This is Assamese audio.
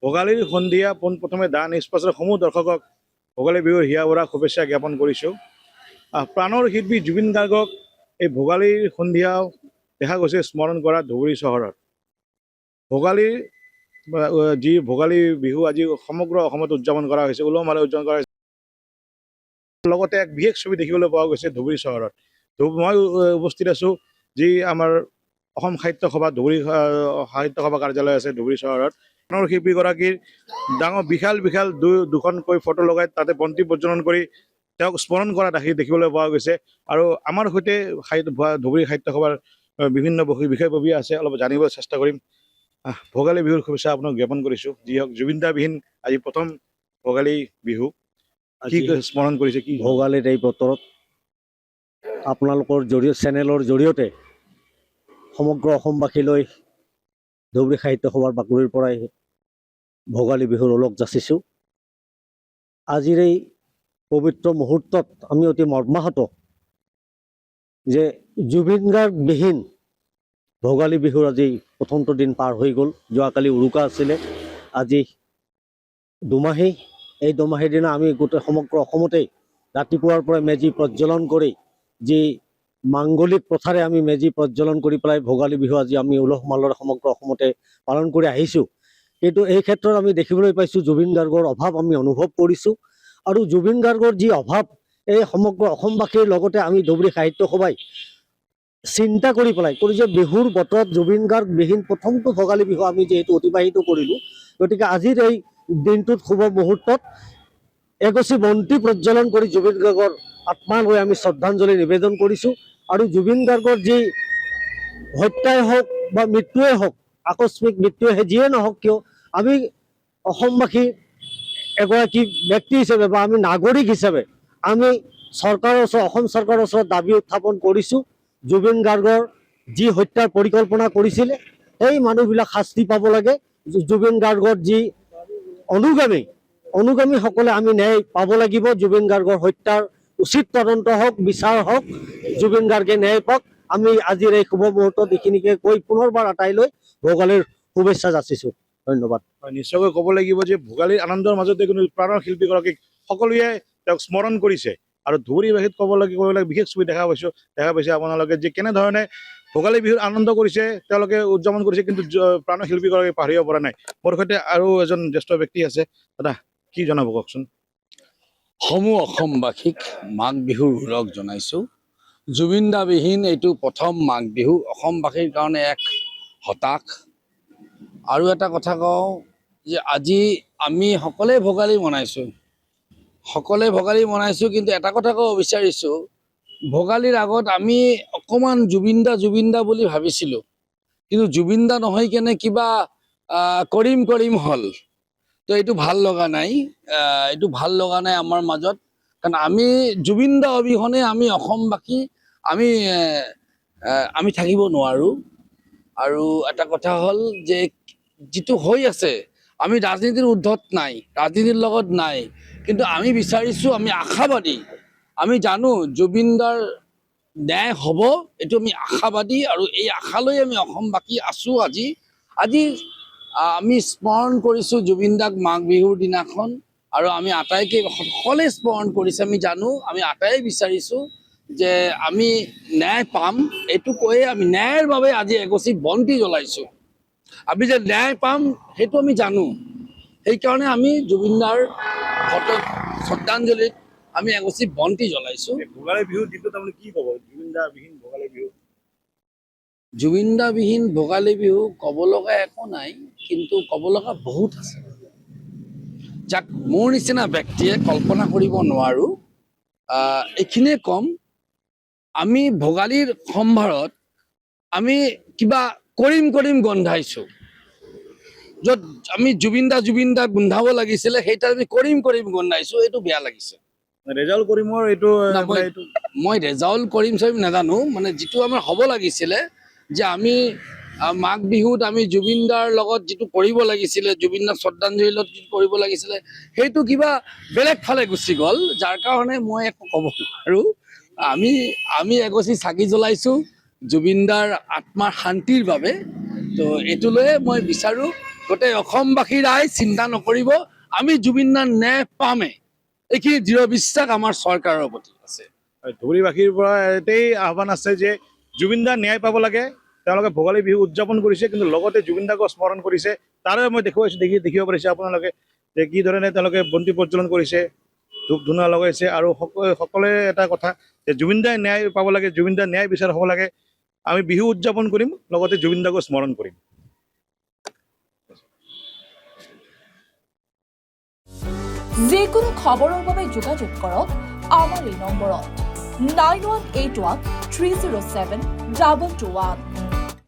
ভোগালীৰ সন্ধিয়া পোনপ্ৰথমে দা নিষ্পাচৰ সমূহ দৰ্শকক ভোগালী বিহুৰ হিয়া ভৰা শুভেচ্ছা জ্ঞাপন কৰিছোঁ। প্ৰাণৰ শিল্পী জুবিন গাৰ্গক এই ভোগালীৰ সন্ধিয়া দেখা গৈছে স্মৰণ কৰা ধুবুৰী চহৰত। ভোগালীৰ যি ভোগালী বিহু আজি সমগ্ৰ অসমত উদযাপন কৰা হৈছে, উলহ মালহে উদযাপন কৰা হৈছে। লগতে এক বিশেষ ছবি দেখিবলৈ পোৱা গৈছে ধুবুৰী চহৰত। মই উপস্থিত আছোঁ যি আমাৰ অসম সাহিত্য সভা ধুবুৰী সাহিত্য সভা কাৰ্যালয় আছে ধুবুৰী চহৰত। প্ৰাণৰ শিল্পীগৰাকীৰ ডাঙৰ বিশাল বিশাল দুখনকৈ ফটো লগাই তাতে বন্তি প্ৰজ্বলন কৰি তেওঁক স্মৰণ কৰা দেখিবলৈ পোৱা গৈছে। আৰু আমাৰ সৈতে ধুবুৰী সাহিত্য সভাৰ বিভিন্ন বিষয়ববী আছে, অলপ জানিবলৈ চেষ্টা কৰিম। ভোগালী বিহুৰ শুভেচ্ছা আপোনাক জ্ঞাপন কৰিছোঁ। যি হওক জুবিনদাবিহীন আজি প্ৰথম ভোগালী বিহু, কি স্মৰণ কৰিছে? কি ভোগালীৰ এই বতৰত আপোনালোকৰ চেনেলৰ জৰিয়তে সমগ্ৰ অসমবাসীলৈ ধুবুৰী সাহিত্য সভাৰ বাকৰিৰ পৰাই ভোগালী বিহুৰ ওলগ যাচিছোঁ। আজিৰ এই পবিত্ৰ মুহূৰ্তত আমি অতি মৰ্মাহত যে জুবিন গাৰ্গবিহীন ভোগালী বিহুৰ আজি প্ৰথমটো দিন পাৰ হৈ গ'ল। যোৱাকালি উৰুকা আছিলে, আজি দুমাহী। এই দুমাহীৰ দিনা আমি গোটেই সমগ্ৰ অসমতেই ৰাতিপুৱাৰ পৰা মেজি প্ৰজ্বলন কৰি, যি মাংগলিক প্ৰথাৰে আমি মেজি প্ৰজ্বলন কৰি পেলাই ভোগালী বিহু আজি আমি উলহ মালহেৰে সমগ্ৰ অসমতে পালন কৰি আহিছোঁ। কিন্তু এই ক্ষেত্ৰত আমি দেখিবলৈ পাইছোঁ জুবিন গাৰ্গৰ অভাৱ আমি অনুভৱ কৰিছোঁ। আৰু জুবিন গাৰ্গৰ যি অভাৱ, এই সমগ্ৰ অসমবাসীৰ লগতে আমি ধুবুৰী সাহিত্য সভাই চিন্তা কৰি পেলাই যে বিহুৰ বতৰত জুবিন গাৰ্গবিহীন প্ৰথমটো ভোগালী বিহু আমি যিহেতু অতিবাহিত কৰিলোঁ, গতিকে আজিৰ এই দিনটোত শুভ মুহূৰ্তত এগছি বন্তি প্ৰজ্বলন কৰি জুবিন গাৰ্গৰ আত্মালৈ আমি শ্ৰদ্ধাঞ্জলি নিবেদন কৰিছোঁ। আৰু জুবিন গাৰ্গৰ যি হত্যাই হওক বা মৃত্যুৱে হওক, আকস্মিক মৃত্যুৱে যিয়ে নহওক কিয়, আমি অসমবাসী এগৰাকী ব্যক্তি হিচাপে বা আমি নাগৰিক হিচাপে আমি চৰকাৰৰ ওচৰত, অসম চৰকাৰৰ ওচৰত দাবী উত্থাপন কৰিছোঁ। জুবিন গাৰ্গৰ যি হত্যাৰ পৰিকল্পনা কৰিছিলে সেই মানুহবিলাক শাস্তি পাব লাগে। জুবিন গাৰ্গৰ যি অনুগামীসকলে আমি ন্যায় পাব লাগিব। জুবিন গাৰ্গৰ হত্যাৰ উচিত তদন্ত হওক, বিচাৰ হওক, জুবিন গাৰ্গে ন্যায় পাওক। আমি আজিৰ এই শুভ মুহূৰ্তত এইখিনিকে কৈ পুনৰবাৰ আটাইলৈ ভোগালীৰ শুভেচ্ছা যাচিছোঁ। ধন্যবাদ। নিশ্চয়কৈ ক'ব লাগিব যে ভোগালীৰ আনন্দৰ মাজতে কোনো প্ৰাণৰ শিল্পীগৰাকীক সকলোৱে তেওঁক স্মৰণ কৰিছে। আৰু ধুবুৰীবাসীত ক'ব লাগে বিশেষ ছবি দেখা পাইছে আপোনালোকে যে কেনেধৰণে ভোগালী বিহুৰ আনন্দ কৰিছে, তেওঁলোকে উদযাপন কৰিছে, কিন্তু প্ৰাণৰ শিল্পীগৰাকী পাহৰিব পৰা নাই। মোৰ সৈতে আৰু এজন জ্যেষ্ঠ ব্যক্তি আছে। দাদা, কি জনাব কওকচোন? সমূহ অসমবাসীক মাঘ বিহুৰ ওলগ জনাইছোঁ। জুবিনদাবিহীন এইটো প্ৰথম মাঘ বিহু, অসমবাসীৰ কাৰণে এক হতাশ। আৰু এটা কথা কওঁ যে আজি আমি সকলোৱে ভোগালী মনাইছোঁ, কিন্তু এটা কথা ক'ব বিচাৰিছোঁ, ভোগালীৰ আগত আমি অকণমান জুবিনদা বুলি ভাবিছিলোঁ, কিন্তু জুবিনদা নহয় কেনে কিবা কৰিম হ'ল। তো এইটো ভাল লগা নাই, আমাৰ মাজত। কাৰণ আমি জুবিনদা অবিহনে আমি অসমবাসী আমি থাকিব নোৱাৰোঁ। আৰু এটা কথা হ'ল যে যিটো হৈ আছে, আমি ৰাজনীতিৰ ঊৰ্ধত নাই, ৰাজনীতিৰ লগত নাই, কিন্তু আমি বিচাৰিছোঁ, আমি আশাবাদী, আমি জানো জুবিনদাৰ ন্যায় হ'ব, এইটো আমি আশাবাদী। আৰু এই আশালৈ আমি অসমবাসী আছোঁ। আজি আমি স্মৰণ কৰিছোঁ জুবিনদাক মাঘ বিহুৰ দিনাখন, আৰু আমি আটাইকে সকলোৱে স্মৰণ কৰিছে। আমি জানো, আমি আটাই বিচাৰিছোঁ যে আমি ন্যায় পাম। এইটো কৈয়ে আমি ন্যায়ৰ বাবে আজি এগছি বন্তি জ্বলাইছোঁ। আমি যে ন্যায় পাম সেইটো আমি জানো, সেইকাৰণে আমি জুবিনদাৰ শ্ৰদ্ধাঞ্জলিত আমি এগছি বন্তি জ্বলাইছোঁ। ভোগালী বিহুৰ দিনটো তাৰমানে কি ক'ব? জুবিনদাবিহীন ভোগালী বিহু, জুবিনদাবিহীন ভোগালী বিহু ক'ব লগা একো নাই, কিন্তু ক'ব লগা বহুত আছে, যাক মোৰ নিচিনা ব্যক্তিয়ে কল্পনা কৰিব নোৱাৰোঁ। এইখিনিয়ে ক'ম, আমি ভোগালীৰ সম্ভাৰত আমি কিবা কৰিম গোন্ধাইছোঁ। য'ত আমি জুবিনদা গোন্ধাব লাগিছিলে, সেইটা আমি কৰিম গোন্ধাইছোঁ। এইটো বেয়া লাগিছে। ৰেজাউল কৰিমৰ এইটো মই ৰেজাউল কৰিম নাজানো, মানে যিটো আমাৰ হ'ব লাগিছিলে যে আমি মাঘ বিহুত আমি জুবিনদাৰ লগত যিটো কৰিব লাগিছিলে, জুবিনদাক শ্ৰদ্ধাঞ্জলিত যিটো কৰিব লাগিছিলে, সেইটো কিবা বেলেগ ফালে গুচি গ'ল, যাৰ কাৰণে মই একো ক'ব নোৱাৰোঁ। আমি এগছি চাকি জ্বলাইছোঁ জুবিনদাৰ আত্মাৰ শান্তিৰ বাবে। তো এইটোলৈয়ে মই বিচাৰোঁ গোটেই অসমবাসী ৰাইজ চিন্তা নকৰিব, আমি জুবিন দাৰ ন্যায় পামেই। এইখিনি দৃঢ় বিশ্বাস আমাৰ চৰকাৰৰ প্ৰতি আছে। ধুবুৰীবাসীৰ পৰা এটাই আহ্বান আছে যে জুবিন দাৰ ন্যায় পাব লাগে। তেওঁলোকে ভোগালী বিহু উদযাপন কৰিছে, কিন্তু লগতে জুবিন দাকো স্মৰণ কৰিছে। তাৰে মই দেখিব পাৰিছে আপোনালোকে যে কি ধৰণে তেওঁলোকে বন্তি প্ৰজ্বলন কৰিছে, ধূপ ধূনা লগাইছে। আৰু সকলোৱে এটা কথা যে জুবিন দাই ন্যায় পাব লাগে, জুবিন দাৰ ন্যায় বিচাৰ হ'ব লাগে। আমি বিহু উদযাপন কৰিম, লগতে জুবিন দাকো স্মৰণ কৰিম। যিকোনো খবৰৰ বাবে যোগাযোগ কৰক আমাৰ এই নম্বৰত 9181 307 221।